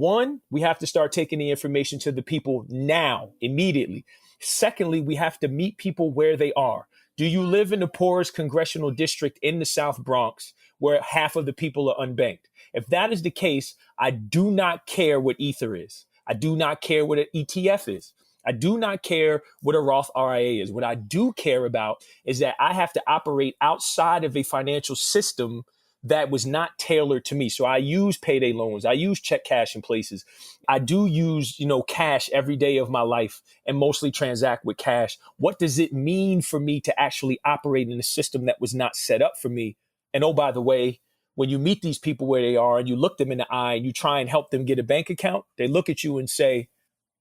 one, we have to start taking the information to the people now, immediately. Secondly, we have to meet people where they are. Do you live in the poorest congressional district in the South Bronx where half of the people are unbanked? If that is the case, I do not care what Ether is. I do not care what an ETF is. I do not care what a Roth RIA is. What I do care about is that I have to operate outside of a financial system that was not tailored to me. So I use payday loans. I use check cash in places. I do use, cash every day of my life and mostly transact with cash. What does it mean for me to actually operate in a system that was not set up for me? And oh, by the way, when you meet these people where they are and you look them in the eye and you try and help them get a bank account, they look at you and say,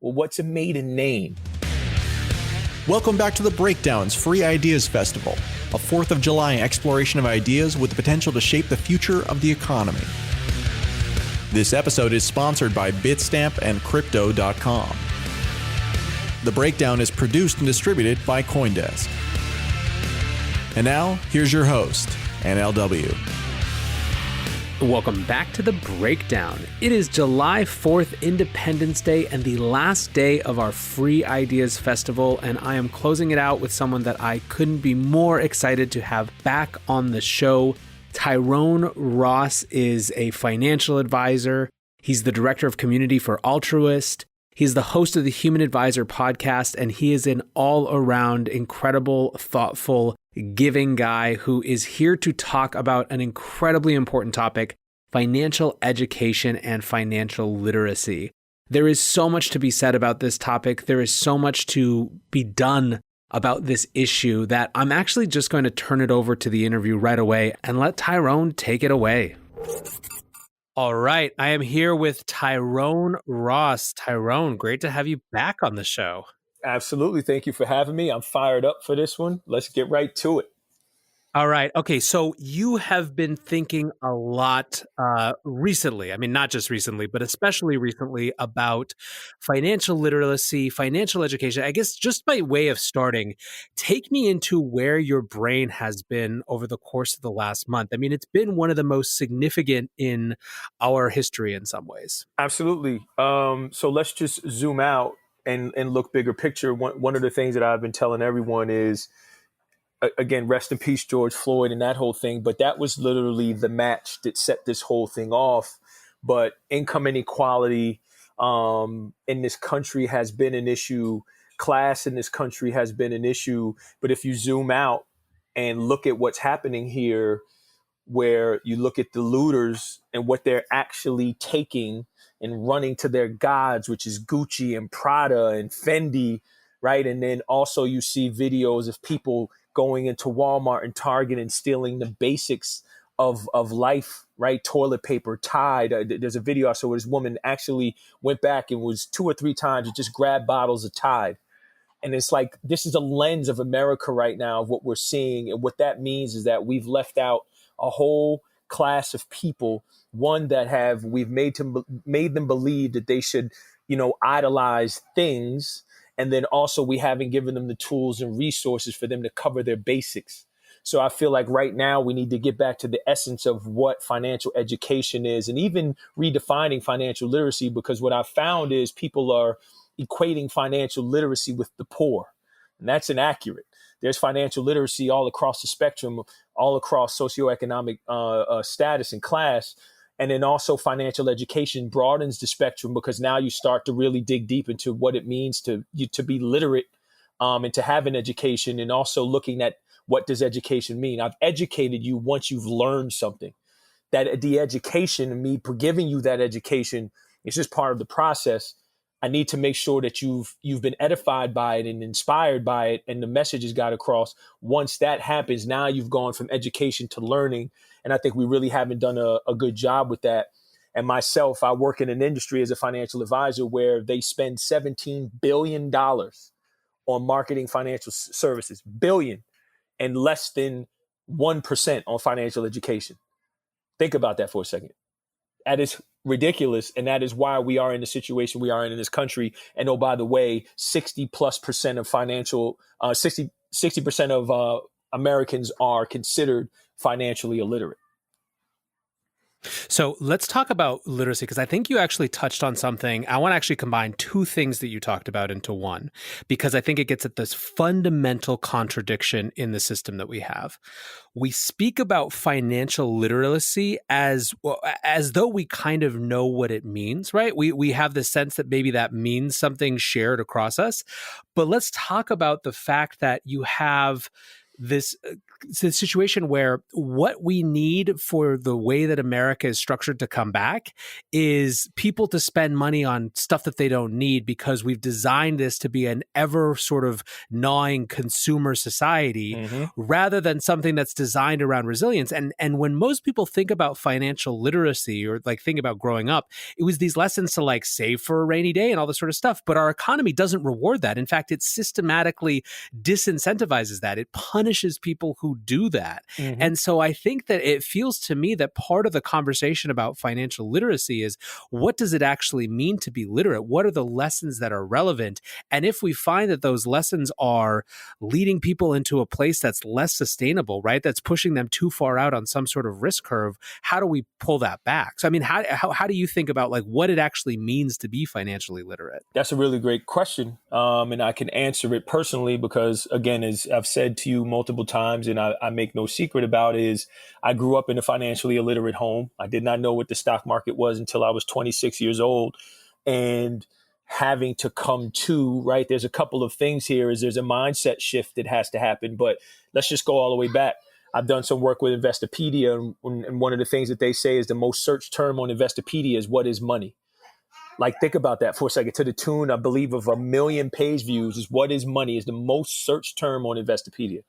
well, what's a maiden name? Welcome back to The Breakdown's Free Ideas Festival, a 4th of July exploration of ideas with the potential to shape the future of the economy. This episode is sponsored by Bitstamp and Crypto.com. The Breakdown is produced and distributed by CoinDesk. And now, here's your host, NLW. Welcome back to The Breakdown. It is July 4th, Independence Day, and the last day of our Free Ideas Festival, and I am closing it out with someone that I couldn't be more excited to have back on the show. Tyrone Ross is a financial advisor. He's the director of community for Altruist. He's the host of the Human Advisor podcast, and he is an all-around incredible, thoughtful, giving guy who is here to talk about an incredibly important topic, financial education and financial literacy. There is so much to be said about this topic. There is so much to be done about this issue that I'm actually just going to turn it over to the interview right away and let Tyrone take it away. All right. I am here with Tyrone Ross. Tyrone, great to have you back on the show. Absolutely. Thank you for having me. I'm fired up for this one. Let's get right to it. All right. Okay. So you have been thinking a lot recently. I mean, not just recently, but especially recently about financial literacy, financial education. I guess just by way of starting, take me into where your brain has been over the course of the last month. I mean, it's been one of the most significant in our history in some ways. Absolutely. So let's just zoom out and look bigger picture. One of the things that I've been telling everyone is, again, rest in peace, George Floyd and that whole thing. But that was literally the match that set this whole thing off. But income inequality in this country has been an issue. Class in this country has been an issue. But if you zoom out and look at what's happening here, where you look at the looters and what they're actually taking and running to their gods, which is Gucci and Prada and Fendi, right? And then also you see videos of people going into Walmart and Target and stealing the basics of life, right? Toilet paper, Tide. There's a video I saw where this woman actually went back and was 2 or 3 times and just grabbed bottles of Tide. And it's like, this is a lens of America right now of what we're seeing. And what that means is that we've left out a whole class of people, one that we've made them believe that they should, idolize things. And then also we haven't given them the tools and resources for them to cover their basics. So I feel like right now we need to get back to the essence of what financial education is and even redefining financial literacy, because what I've found is people are equating financial literacy with the poor. And that's inaccurate. There's financial literacy all across the spectrum, all across socioeconomic status and class. And then also financial education broadens the spectrum, because now you start to really dig deep into what it means to be literate and to have an education, and also looking at what does education mean. I've educated you once you've learned something. That the education and me giving you that education is just part of the process. I need to make sure that you've been edified by it and inspired by it, and the message has got across. Once that happens, now you've gone from education to learning. And I think we really haven't done a good job with that. And myself, I work in an industry as a financial advisor where they spend $17 billion on marketing financial services, billion, and less than 1% on financial education. Think about that for a second. That is ridiculous. And that is why we are in the situation we are in this country. And oh, by the way, 60% of Americans are considered financially illiterate. So let's talk about literacy, because I think you actually touched on something. I want to actually combine two things that you talked about into one, because I think it gets at this fundamental contradiction in the system that we have. We speak about financial literacy as well, as though we kind of know what it means, right? We have the sense that maybe that means something shared across us. But let's talk about the fact that you have this situation where what we need for the way that America is structured to come back is people to spend money on stuff that they don't need, because we've designed this to be an ever sort of gnawing consumer society rather than something that's designed around resilience. And when most people think about financial literacy or like think about growing up, it was these lessons to like save for a rainy day and all this sort of stuff. But our economy doesn't reward that. In fact, it systematically disincentivizes that. It punishes people who do that. And so I think that it feels to me that part of the conversation about financial literacy is, what does it actually mean to be literate? What are the lessons that are relevant? And if we find that those lessons are leading people into a place that's less sustainable, right? That's pushing them too far out on some sort of risk curve, how do we pull that back? So, I mean, how do you think about like what it actually means to be financially literate? That's a really great question. And I can answer it personally because, again, as I've said to you multiple times, and I make no secret about, is I grew up in a financially illiterate home. I did not know what the stock market was until I was 26 years old. And having to come to, right, there's a couple of things here. There's a mindset shift that has to happen. But let's just go all the way back. I've done some work with Investopedia, and one of the things that they say is the most searched term on Investopedia is, what is money? Like, think about that for a second. To the tune, I believe, of 1 million page views is what is money is the most searched term on Investopedia.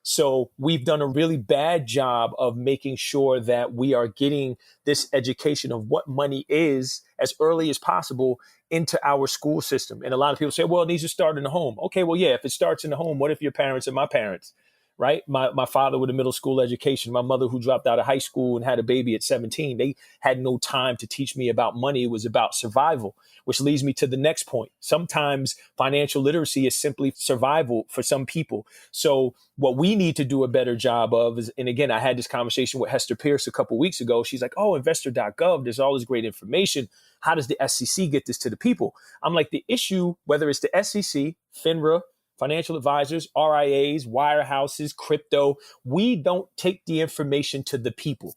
So we've done a really bad job of making sure that we are getting this education of what money is as early as possible into our school system. And a lot of people say, well, it needs to start in the home. Okay, well, yeah, if it starts in the home, what if your parents are my parents? Right? My father with a middle school education, my mother who dropped out of high school and had a baby at 17, they had no time to teach me about money. It was about survival, which leads me to the next point. Sometimes financial literacy is simply survival for some people. So what we need to do a better job of is, and again, I had this conversation with Hester Pierce a couple of weeks ago. She's like, oh, investor.gov, there's all this great information. How does the SEC get this to the people? I'm like, the issue, whether it's the SEC, FINRA, financial advisors, RIAs, wirehouses, crypto, we don't take the information to the people.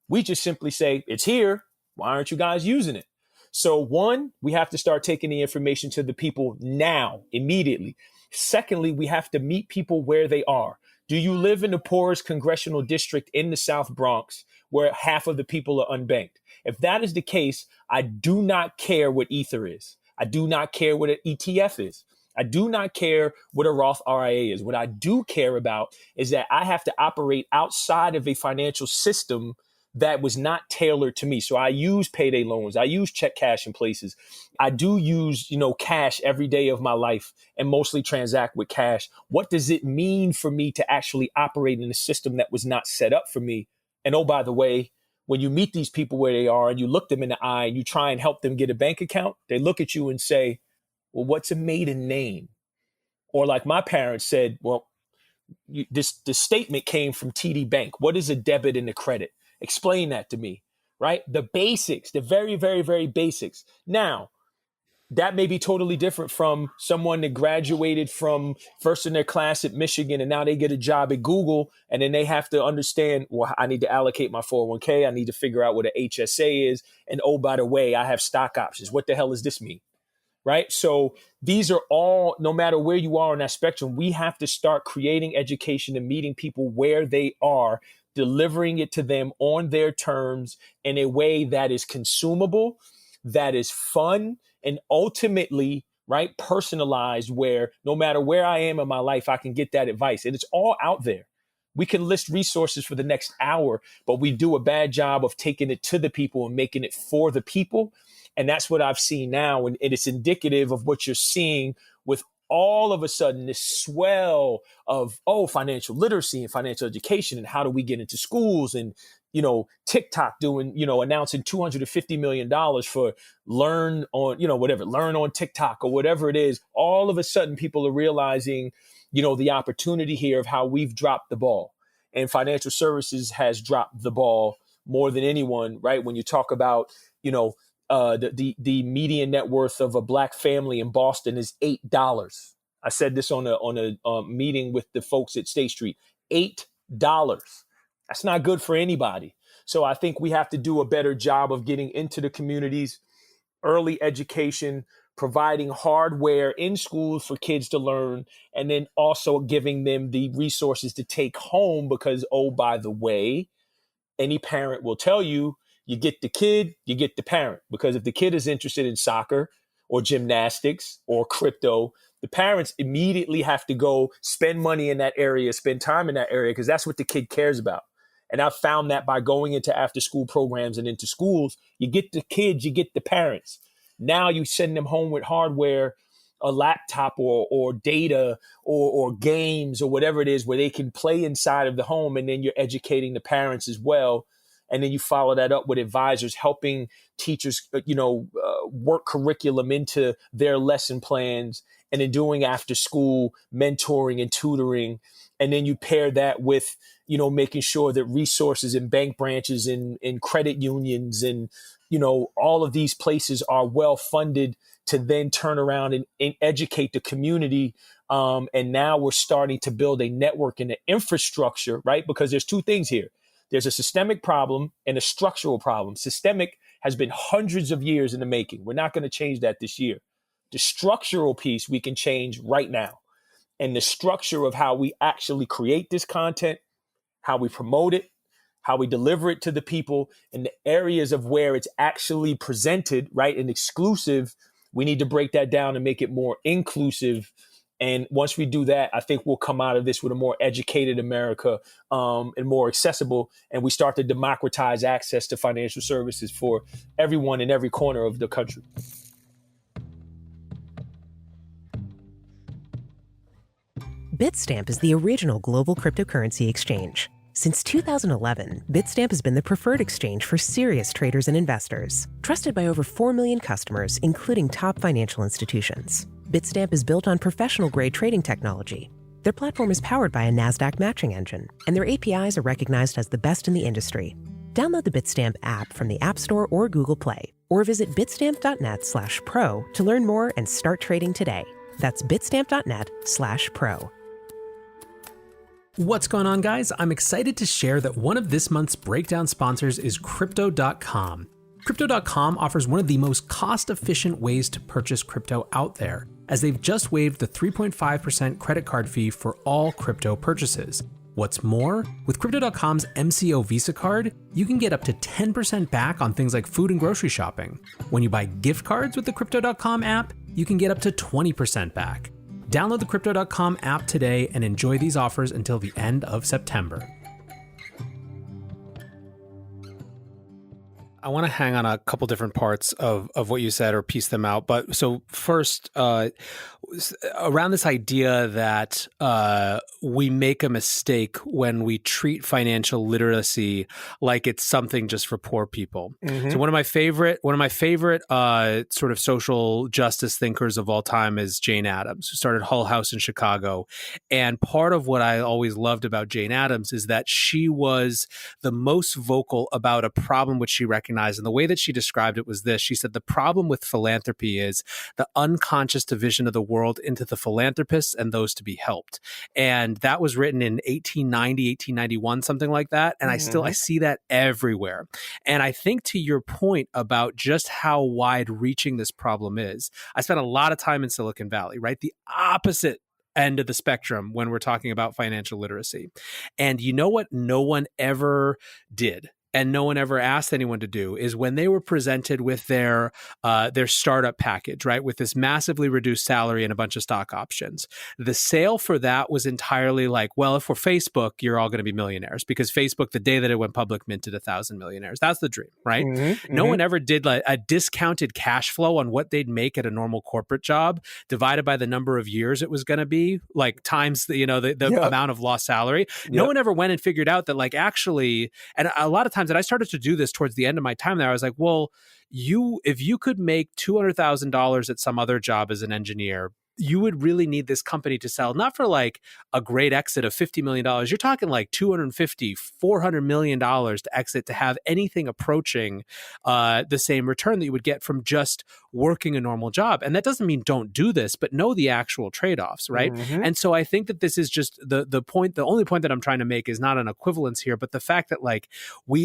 We just simply say, it's here. Why aren't you guys using it? So one, we have to start taking the information to the people now, immediately. Secondly, we have to meet people where they are. Do you live in the poorest congressional district in the South Bronx where half of the people are unbanked? If that is the case, I do not care what Ether is. I do not care what an ETF is. I do not care what a Roth RIA is. What I do care about is that I have to operate outside of a financial system that was not tailored to me. So I use payday loans. I use check cash in places. I do use, cash every day of my life and mostly transact with cash. What does it mean for me to actually operate in a system that was not set up for me? And oh, by the way, when you meet these people where they are and you look them in the eye and you try and help them get a bank account, they look at you and say, well, what's a maiden name? Or like my parents said, well, this statement came from TD Bank. What is a debit and a credit? Explain that to me, right? The basics, the very, very, very basics. Now, that may be totally different from someone that graduated from first in their class at Michigan and now they get a job at Google and then they have to understand, well, I need to allocate my 401k. I need to figure out what an HSA is. And oh, by the way, I have stock options. What the hell does this mean? Right? So these are all, no matter where you are on that spectrum, we have to start creating education and meeting people where they are, delivering it to them on their terms in a way that is consumable, that is fun, and ultimately, right, personalized, where no matter where I am in my life, I can get that advice. And it's all out there. We can list resources for the next hour, but we do a bad job of taking it to the people and making it for the people. And that's what I've seen now. And it's indicative of what you're seeing with all of a sudden this swell of, financial literacy and financial education. And how do we get into schools? And, TikTok doing, announcing $250 million for learn on TikTok or whatever it is. All of a sudden, people are realizing, the opportunity here of how we've dropped the ball. And financial services has dropped the ball more than anyone, right? When you talk about, the median net worth of a black family in Boston is $8. I said this on a meeting with the folks at State Street. $8. That's not good for anybody. So I think we have to do a better job of getting into the communities, early education, providing hardware in schools for kids to learn, and then also giving them the resources to take home because, oh, by the way, any parent will tell you, you get the kid, you get the parent. Because if the kid is interested in soccer or gymnastics or crypto, the parents immediately have to go spend money in that area, spend time in that area, because that's what the kid cares about. And I've found that by going into after school programs and into schools, you get the kids, you get the parents. Now you send them home with hardware, a laptop or data or games or whatever it is where they can play inside of the home. And then you're educating the parents as well. And then you follow that up with advisors, helping teachers, work curriculum into their lesson plans, and then doing after school mentoring and tutoring. And then you pair that with, making sure that resources in bank branches and in credit unions and, all of these places are well funded to then turn around and educate the community. And now we're starting to build a network and an infrastructure, right? Because there's two things here. There's a systemic problem and a structural problem. Systemic has been hundreds of years in the making. We're not going to change that this year. The structural piece we can change right now. And the structure of how we actually create this content, how we promote it, how we deliver it to the people, and the areas of where it's actually presented, right, and exclusive, we need to break that down and make it more inclusive. And once we do that, I think we'll come out of this with a more educated America, and more accessible. And we start to democratize access to financial services for everyone in every corner of the country. Bitstamp is the original global cryptocurrency exchange. Since 2011, Bitstamp has been the preferred exchange for serious traders and investors. Trusted by over 4 million customers, including top financial institutions. Bitstamp is built on professional-grade trading technology. Their platform is powered by a NASDAQ matching engine, and their APIs are recognized as the best in the industry. Download the Bitstamp app from the App Store or Google Play, or visit bitstamp.net/pro to learn more and start trading today. That's bitstamp.net/pro. What's going on, guys? I'm excited to share that one of this month's breakdown sponsors is Crypto.com. Crypto.com offers one of the most cost-efficient ways to purchase crypto out there, as they've just waived the 3.5% credit card fee for all crypto purchases. What's more, with Crypto.com's MCO Visa card, you can get up to 10% back on things like food and grocery shopping. When you buy gift cards with the Crypto.com app, you can get up to 20% back. Download the Crypto.com app today and enjoy these offers until the end of September. I want to hang on a couple different parts of what you said or piece them out. But so first, around this idea that we make a mistake when we treat financial literacy like it's something just for poor people. Mm-hmm. So one of my favorite sort of social justice thinkers of all time is Jane Addams, who started Hull House in Chicago. And part of what I always loved about Jane Addams is that she was the most vocal about a problem which she recognized. And the way that she described it was this. She said, the problem with philanthropy is the unconscious division of the world into the philanthropists and those to be helped. And that was written in 1890, 1891, something like that. And mm-hmm. I see that everywhere. And I think to your point about just how wide reaching this problem is, I spent a lot of time in Silicon Valley, right? The opposite end of the spectrum when we're talking about financial literacy. And you know what no one ever did? And no one ever asked anyone to do is when they were presented with their startup package, right, with this massively reduced salary and a bunch of stock options. The sale for that was entirely like, well, if we're Facebook, you're all going to be millionaires because Facebook, the day that it went public, minted 1,000 millionaires. That's the dream, right? Mm-hmm, no one ever did like a discounted cash flow on what they'd make at a normal corporate job divided by the number of years it was going to be, like times the amount of lost salary. Yep. No one ever went and figured out that like actually, and a lot of times that I started to do this towards the end of my time there, I was like, well, if you could make $200,000 at some other job as an engineer, you would really need this company to sell, not for like a great exit of $50 million. You're talking like $250, $400 million to exit to have anything approaching the same return that you would get from just working a normal job. And that doesn't mean don't do this, but know the actual trade-offs, right? Mm-hmm. And so I think that this is just the point. The only point that I'm trying to make is not an equivalence here, but the fact that like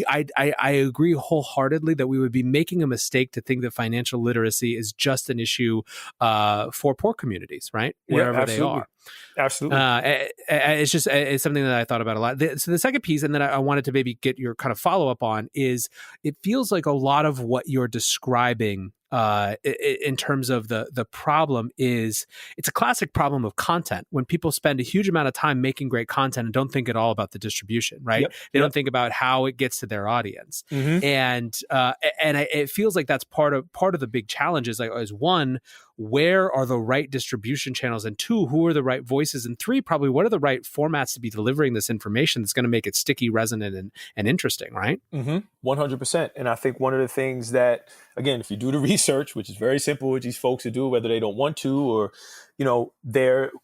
I agree wholeheartedly that we would be making a mistake to think that financial literacy is just an issue for poor communities, right? Wherever they are. Absolutely. It's something that I thought about a lot. So the second piece, and then I wanted to maybe get your kind of follow up on, is it feels like a lot of what you're describing in terms of the problem is it's a classic problem of content when people spend a huge amount of time making great content and don't think at all about the distribution, right? Yep. They don't think about how it gets to their audience. Mm-hmm. And it feels like that's part of the big challenge is one, where are the right distribution channels, and two, who are the right voices, and three, probably what are the right formats to be delivering this information that's going to make it sticky, resonant, and interesting, right? Mm-hmm. 100%. And I think one of the things that, again, if you do the research, which is very simple, which these folks to do, whether they don't want to, or,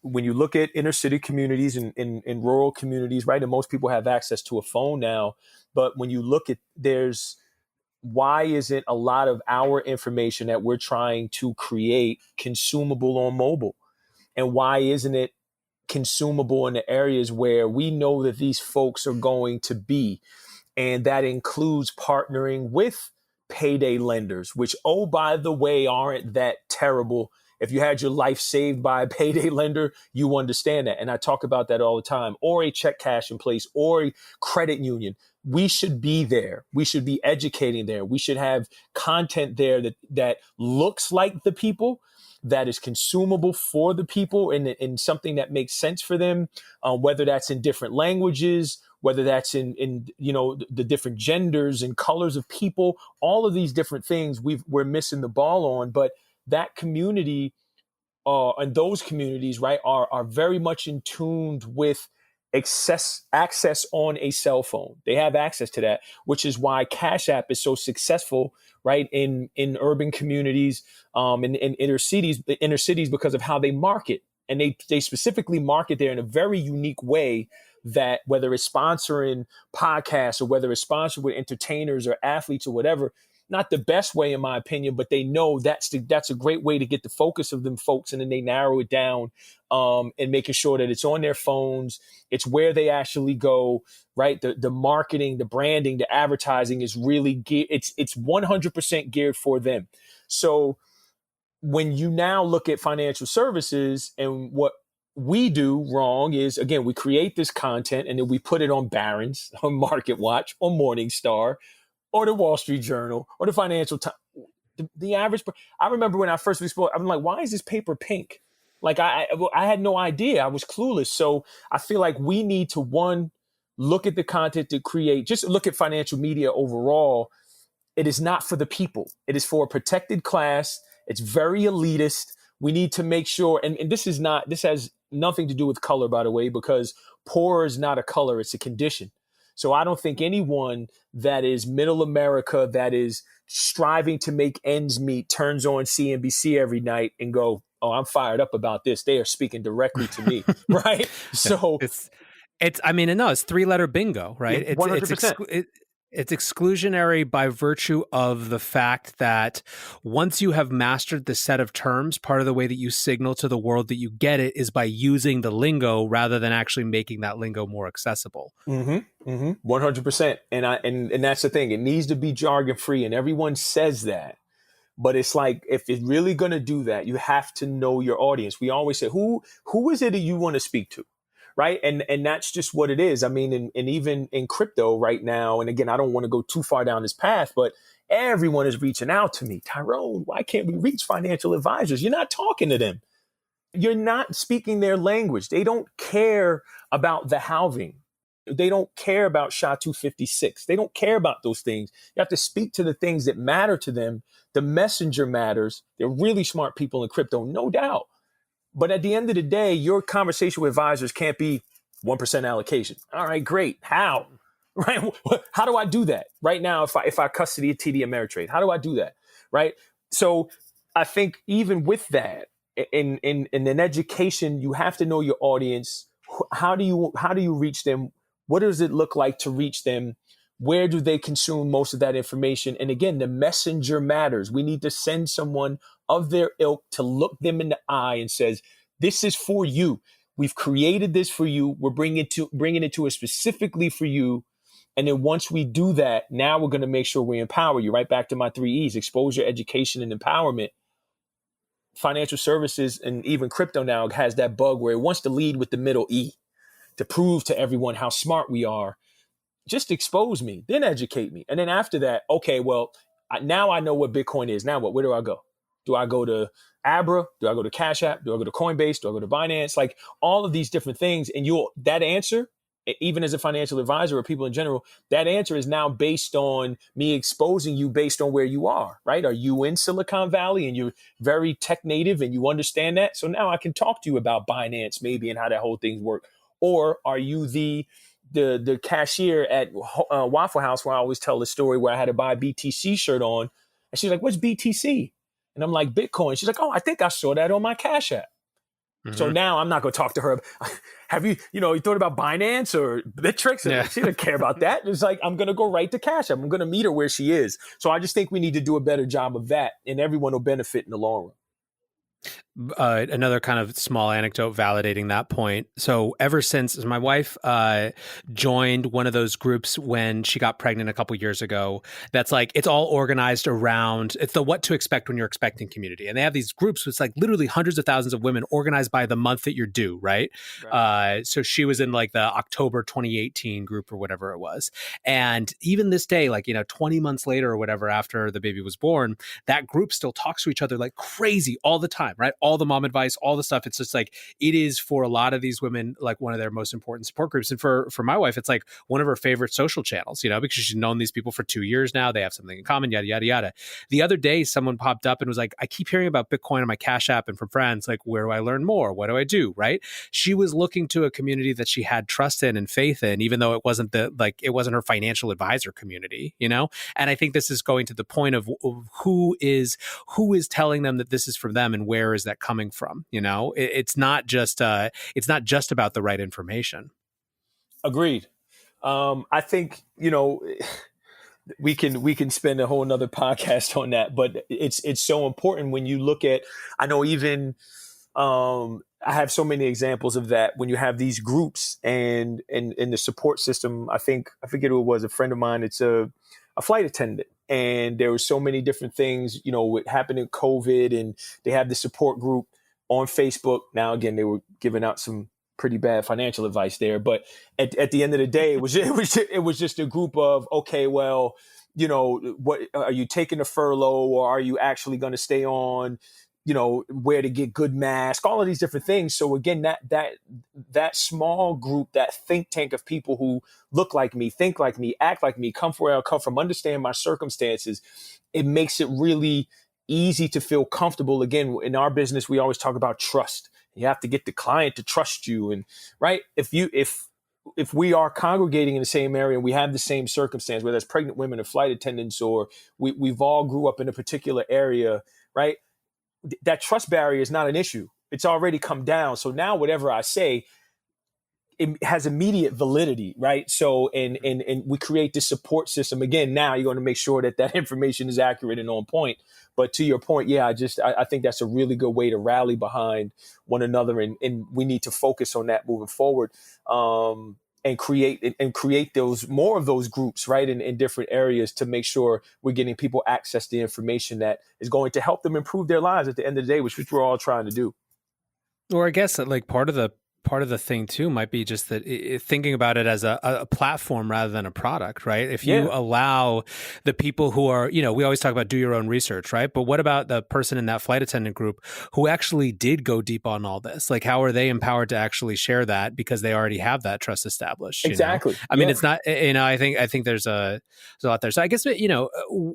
when you look at inner city communities and in rural communities, right, and most people have access to a phone now, but when you look at why isn't a lot of our information that we're trying to create consumable on mobile? And why isn't it consumable in the areas where we know that these folks are going to be? And that includes partnering with payday lenders, which, oh, by the way, aren't that terrible. If you had your life saved by a payday lender, you understand that. And I talk about that all the time. Or a check cash in place, or a credit union. We should be there. We should be educating there. We should have content there that looks like the people, that is consumable for the people, and something that makes sense for them, whether that's in different languages, whether that's in the different genders and colors of people, all of these different things we're missing the ball on. But that community and those communities, right, are very much in tuned with access on a cell phone. They have access to that, which is why Cash App is so successful, right, in urban communities, in inner cities, because of how they market. And they specifically market there in a very unique way, that whether it's sponsoring podcasts or whether it's sponsored with entertainers or athletes or whatever, not the best way in my opinion, but they know that's a great way to get the focus of them folks. And then they narrow it down and making sure that it's on their phones. It's where they actually go, right? The marketing, the branding, the advertising is really it's 100% geared for them. So when you now look at financial services, and what we do wrong is, again, we create this content and then we put it on Barron's, on Market Watch, on Morningstar, or the Wall Street Journal, or the Financial Times. The average, I remember when I first exploded, I'm like, why is this paper pink? Like I had no idea. I was clueless. So I feel like we need to, one, look at the content to create, just look at financial media overall. It is not for the people. It is for a protected class. It's very elitist. We need to make sure, and this has nothing to do with color, by the way, because poor is not a color, it's a condition. So I don't think anyone that is middle America, that is striving to make ends meet, turns on CNBC every night and go, oh, I'm fired up about this. They are speaking directly to me, right? So it's 3-letter bingo, right? Yeah, 100%. It's exclusionary by virtue of the fact that once you have mastered the set of terms, part of the way that you signal to the world that you get it is by using the lingo rather than actually making that lingo more accessible. 100%. And that's the thing. It needs to be jargon free, and everyone says that. But it's like, if it's really going to do that, you have to know your audience. We always say, who is it that you want to speak to? Right. And that's just what it is. I mean, and even in crypto right now, and again, I don't want to go too far down this path, but everyone is reaching out to me. Tyrone, why can't we reach financial advisors? You're not talking to them. You're not speaking their language. They don't care about the halving. They don't care about SHA-256. They don't care about those things. You have to speak to the things that matter to them. The messenger matters. They're really smart people in crypto, no doubt. But at the end of the day, your conversation with advisors can't be 1% allocation. All right, great. How? Right? How do I do that right now? If I custody a TD Ameritrade, how do I do that? Right? So I think even with that, in an education, you have to know your audience. How do you reach them? What does it look like to reach them? Where do they consume most of that information? And again, the messenger matters. We need to send someone of their ilk to look them in the eye and says, this is for you. We've created this for you. We're bringing it to us specifically for you. And then once we do that, now we're going to make sure we empower you. Right back to my 3 E's: exposure, education, and empowerment. Financial services and even crypto now has that bug where it wants to lead with the middle E to prove to everyone how smart we are. Just expose me, then educate me. And then after that, okay, well, now I know what Bitcoin is. Now what? Where do I go? Do I go to Abra? Do I go to Cash App? Do I go to Coinbase? Do I go to Binance? Like all of these different things. And that answer, even as a financial advisor or people in general, that answer is now based on me exposing you based on where you are, right? Are you in Silicon Valley and you're very tech native and you understand that? So now I can talk to you about Binance maybe and how that whole thing works. Or are you the cashier at Waffle House, where I always tell the story where I had to buy a BTC shirt on, and she's like, "What's BTC?" And I'm like, "Bitcoin." She's like, "Oh, I think I saw that on my Cash App." Mm-hmm. So now I'm not going to talk to her. Have you thought about Binance or Bittrex? Yeah. She doesn't care about that. It's like, I'm going to go right to Cash App. I'm going to meet her where she is. So I just think we need to do a better job of that, and everyone will benefit in the long run. Another kind of small anecdote validating that point. So ever since my wife joined one of those groups when she got pregnant a couple years ago, that's like, it's all organized around, it's the what to expect when you're expecting community. And they have these groups, it's like literally hundreds of thousands of women organized by the month that you're due, right? So she was in like the October 2018 group or whatever it was. And even this day, like, 20 months later or whatever, after the baby was born, that group still talks to each other like crazy all the time, right? All the mom advice, all the stuff. It's just like, it is for a lot of these women, like one of their most important support groups. And for my wife, it's like one of her favorite social channels, because she's known these people for 2 years now. They have something in common, yada, yada, yada. The other day, someone popped up and was like, I keep hearing about Bitcoin on my Cash App and from friends, like, where do I learn more? What do I do? Right? She was looking to a community that she had trust in and faith in, even though it wasn't her financial advisor community, And I think this is going to the point of who is telling them that this is for them and where is that coming from? It's not just about the right information. Agreed. I think we can spend a whole nother podcast on that, but it's so important when you look at. I know even I have so many examples of that when you have these groups and in the support system. I forget who it was. A friend of mine. It's a flight attendant. And there were so many different things, what happened in COVID, and they have the support group on Facebook. Now, again, they were giving out some pretty bad financial advice there. But at the end of the day, it was just a group of, okay, well, what are you taking a furlough, or are you actually going to stay on? Where to get good masks, all of these different things. So again, that small group, that think tank of people who look like me, think like me, act like me, come from where I come from, understand my circumstances, it makes it really easy to feel comfortable. Again, in our business, we always talk about trust. You have to get the client to trust you. And right, if we are congregating in the same area and we have the same circumstance, whether it's pregnant women or flight attendants, or we've all grew up in a particular area, right? That trust barrier is not an issue. It's already come down. So now whatever I say, it has immediate validity, right? So, and we create this support system. Again, now you're going to make sure that information is accurate and on point. But to your point, yeah, I think that's a really good way to rally behind one another. And we need to focus on that moving forward. And create those more of those groups, right, in different areas to make sure we're getting people access to information that is going to help them improve their lives at the end of the day, which we're all trying to do. Or I guess that like part of the thing too might be just that thinking about it as a platform rather than a product, right? If you allow the people who are, we always talk about do your own research, right? But what about the person in that flight attendant group who actually did go deep on all this? Like, how are they empowered to actually share that because they already have that trust established? Exactly. I mean, it's not, I think there's a lot there. So I guess,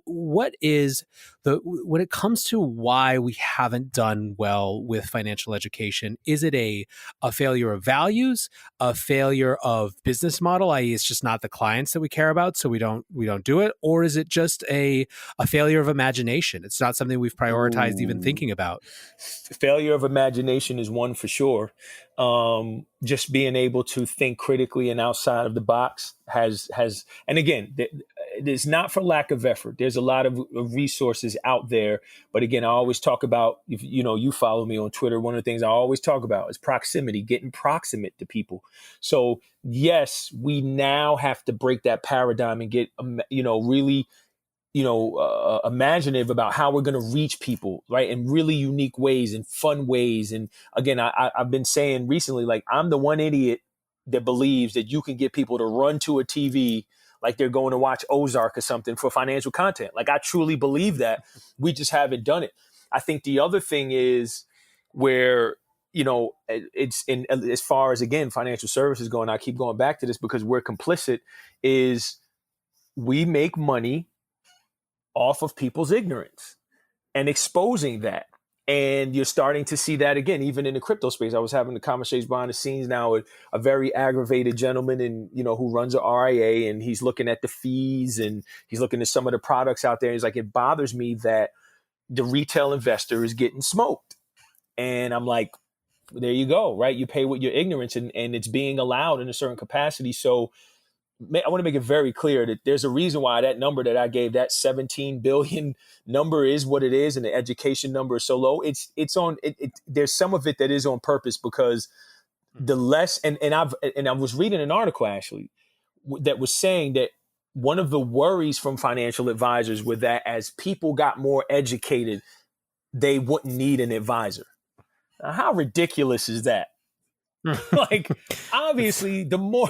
what is when it comes to why we haven't done well with financial education, is it a failure failure of values, a failure of business model, i.e. it's just not the clients that we care about, so we don't do it? Or is it just a failure of imagination? It's not something we've prioritized even thinking about. Failure of imagination is one for sure. Just being able to think critically and outside of the box has, and again, it's not for lack of effort. There's a lot of resources out there, but again, I always talk about, if you follow me on Twitter, one of the things I always talk about is proximity, getting proximate to people. So yes, we now have to break that paradigm and get, really imaginative about how we're going to reach people, right, in really unique ways and fun ways. And again, I've been saying recently, like, I'm the one idiot that believes that you can get people to run to a TV like they're going to watch Ozark or something for financial content. Like, I truly believe that. We just haven't done it. I think the other thing is where, it's in, as far as, again, financial services going, I keep going back to this because we're complicit, is we make money off of people's ignorance and exposing that. And you're starting to see that again, even in the crypto space. I was having a conversation behind the scenes now with a very aggravated gentleman and, who runs a RIA, and he's looking at the fees and he's looking at some of the products out there. He's like, it bothers me that the retail investor is getting smoked. And I'm like, there you go, right? You pay with your ignorance, and it's being allowed in a certain capacity. So I want to make it very clear that there's a reason why that number that I gave, that 17 billion number, is what it is, and the education number is so low. There's some of it that is on purpose, because the less, and I was reading an article actually that was saying that one of the worries from financial advisors were that as people got more educated, they wouldn't need an advisor. Now, how ridiculous is that? Like, obviously, the more,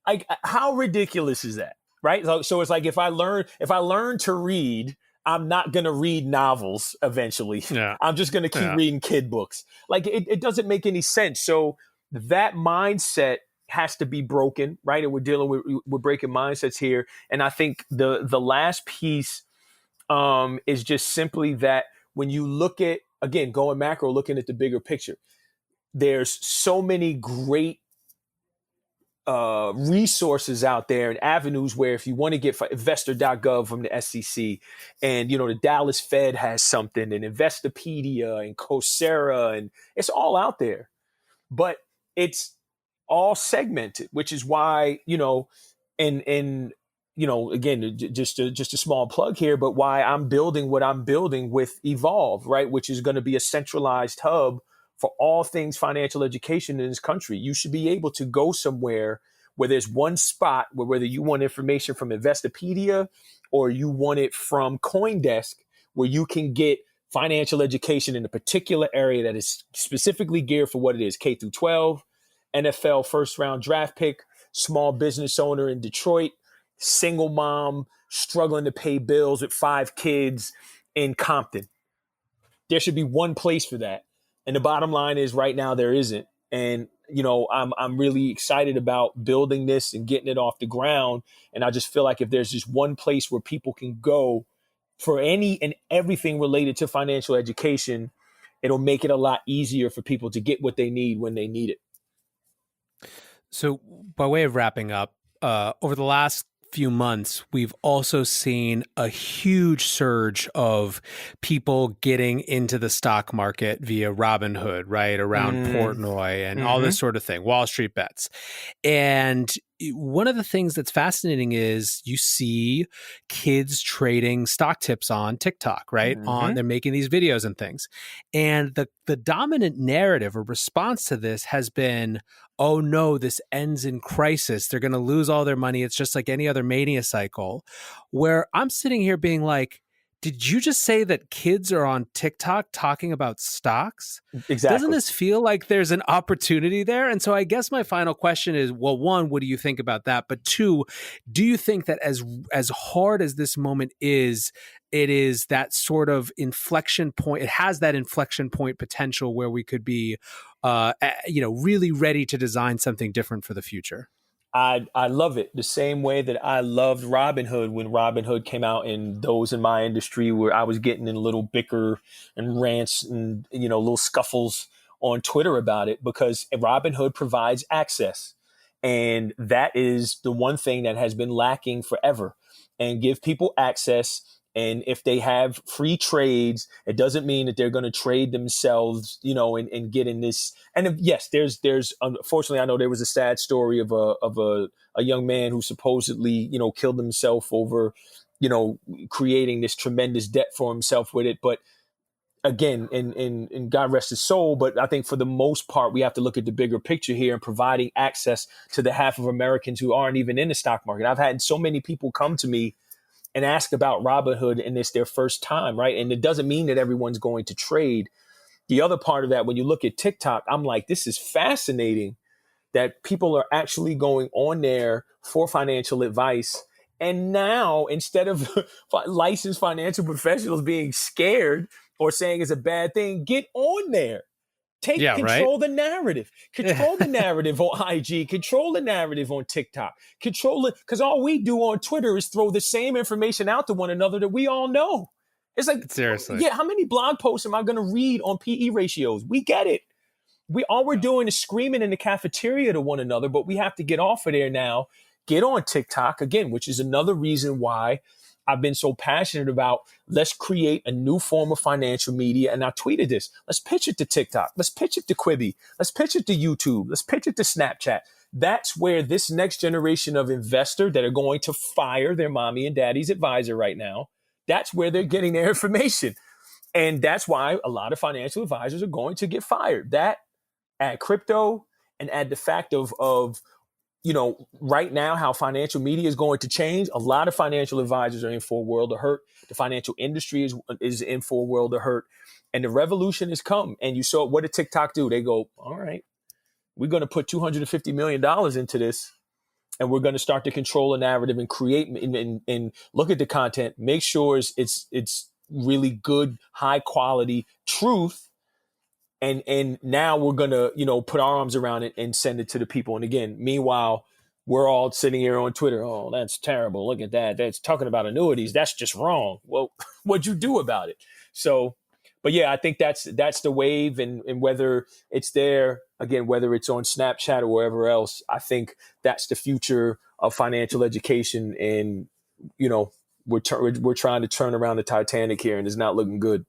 like, how ridiculous is that, right? So it's like, if I learn to read, I'm not going to read novels eventually. Yeah. I'm just going to keep reading kid books. Like, it doesn't make any sense. So that mindset has to be broken, right? And we're breaking mindsets here. And I think the last piece is just simply that when you look at, again, going macro, looking at the bigger picture, there's so many great resources out there and avenues where, if you want to get investor.gov from the SEC, and the Dallas Fed has something, and Investopedia and Coursera, and it's all out there, but it's all segmented, which is why, again, just a small plug here, but why I'm building what I'm building with Evolve, right, which is going to be a centralized hub for all things financial education in this country. You should be able to go somewhere where there's one spot where, whether you want information from Investopedia or you want it from CoinDesk, where you can get financial education in a particular area that is specifically geared for what it is: K through 12, NFL first round draft pick, small business owner in Detroit, single mom struggling to pay bills with 5 kids in Compton. There should be one place for that. And the bottom line is, right now there isn't. And, I'm really excited about building this and getting it off the ground. And I just feel like if there's just one place where people can go for any and everything related to financial education, it'll make it a lot easier for people to get what they need when they need it. So by way of wrapping up, over the last few months, we've also seen a huge surge of people getting into the stock market via Robinhood, right, around Portnoy and all this sort of thing, Wall Street bets. And one of the things that's fascinating is you see kids trading stock tips on TikTok, right? They're making these videos and things. And the dominant narrative or response to this has been, oh no, this ends in crisis. They're going to lose all their money. It's just like any other mania cycle. Where I'm sitting here being like, did you just say that kids are on TikTok talking about stocks? Exactly. Doesn't this feel like there's an opportunity there? And so I guess my final question is, well, one, what do you think about that? But two, do you think that as hard as this moment is, it is that sort of inflection point, it has that inflection point potential where we could be, really ready to design something different for the future? I love it the same way that I loved Robinhood when Robinhood came out, and those in my industry where I was getting in little bicker and rants and, little scuffles on Twitter about it, because Robinhood provides access. And that is the one thing that has been lacking forever, and give people access. And if they have free trades, it doesn't mean that they're going to trade themselves, and get in this. And yes, there's unfortunately, I know there was a sad story of a young man who supposedly, killed himself over, creating this tremendous debt for himself with it. But again, and God rest his soul. But I think for the most part, we have to look at the bigger picture here and providing access to the half of Americans who aren't even in the stock market. I've had so many people come to me and ask about Robinhood, and it's their first time, right? And it doesn't mean that everyone's going to trade. The other part of that, when you look at TikTok, I'm like, this is fascinating that people are actually going on there for financial advice. And now, instead of licensed financial professionals being scared or saying it's a bad thing, get on there. Control the narrative. Control the narrative on IG. Control the narrative on TikTok. Control it, because all we do on Twitter is throw the same information out to one another that we all know. It's like, seriously, yeah, how many blog posts am I going to read on PE ratios? We get it. All we're doing is screaming in the cafeteria to one another, but we have to get off of there now. Get on TikTok again, which is another reason why I've been so passionate about, let's create a new form of financial media. And I tweeted this. Let's pitch it to TikTok. Let's pitch it to Quibi. Let's pitch it to YouTube. Let's pitch it to Snapchat. That's where this next generation of investor that are going to fire their mommy and daddy's advisor right now, that's where they're getting their information. And that's why a lot of financial advisors are going to get fired. That, add crypto, and add the fact of right now, how financial media is going to change. A lot of financial advisors are in for a world of hurt. The financial industry is in for a world of hurt. And the revolution has come. And you saw, what did TikTok do? They go, all right, we're going to put $250 million into this. And we're going to start to control a narrative and create and look at the content, make sure it's really good, high quality truth. And now we're going to, put our arms around it and send it to the people. And again, meanwhile, we're all sitting here on Twitter. Oh, that's terrible. Look at that. That's talking about annuities. That's just wrong. Well, what'd you do about it? So, but yeah, I think that's the wave. And whether it's there, again, whether it's on Snapchat or wherever else, I think that's the future of financial education. And, we're trying to turn around the Titanic here, and it's not looking good.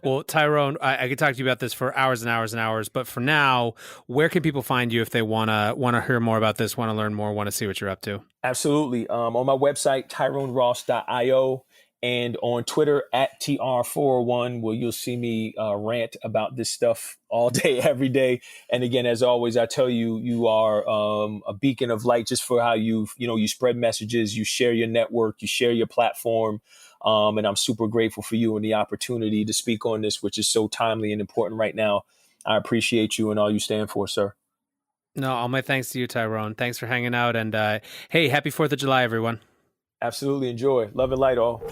Well, Tyrone, I could talk to you about this for hours and hours and hours, but for now, where can people find you if they want to hear more about this, want to learn more, want to see what you're up to? Absolutely. On my website, tyroneross.io, and on Twitter @TR401, where you'll see me rant about this stuff all day, every day. And again, as always, I tell you, you are a beacon of light just for how you spread messages, you share your network, you share your platform. And I'm super grateful for you and the opportunity to speak on this, which is so timely and important right now. I appreciate you and all you stand for, sir. No, all my thanks to you, Tyrone. Thanks for hanging out. And hey, happy 4th of July, everyone. Absolutely. Enjoy. Love and light, all.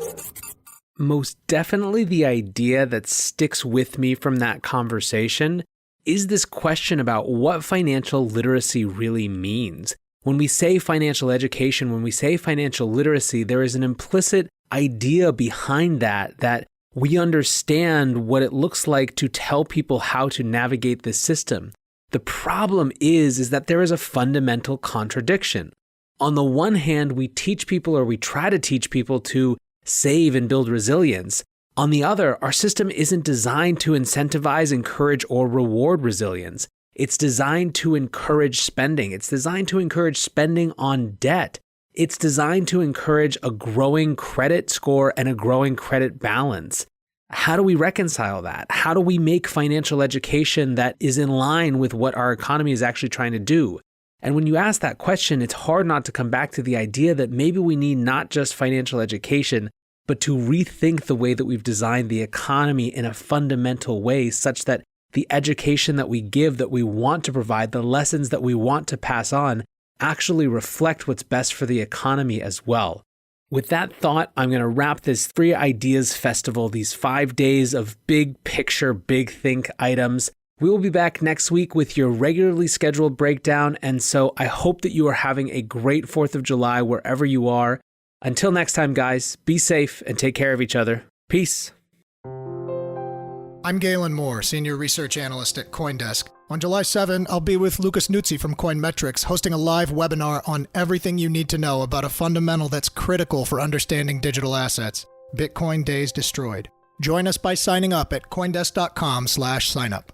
Most definitely the idea that sticks with me from that conversation is this question about what financial literacy really means. When we say financial education, when we say financial literacy, there is an implicit idea behind that we understand what it looks like to tell people how to navigate this system. The problem is that there is a fundamental contradiction. On the one hand, we teach people, or we try to teach people, to save and build resilience. On the other, our system isn't designed to incentivize, encourage, or reward resilience. It's designed to encourage spending. It's designed to encourage spending on debt. It's designed to encourage a growing credit score and a growing credit balance. How do we reconcile that? How do we make financial education that is in line with what our economy is actually trying to do? And when you ask that question, it's hard not to come back to the idea that maybe we need not just financial education, but to rethink the way that we've designed the economy in a fundamental way, such that the education that we give, that we want to provide, the lessons that we want to pass on, actually reflect what's best for the economy as well. With that thought, I'm going to wrap this Free Ideas Festival, these 5 days of big picture, big think items. We will be back next week with your regularly scheduled breakdown, and so I hope that you are having a great 4th of July wherever you are. Until next time, guys, be safe and take care of each other. Peace. I'm Galen Moore, Senior Research Analyst at CoinDesk. On July 7, I'll be with Lucas Nuzzi from Coinmetrics hosting a live webinar on everything you need to know about a fundamental that's critical for understanding digital assets: Bitcoin days destroyed. Join us by signing up at coindesk.com/signup.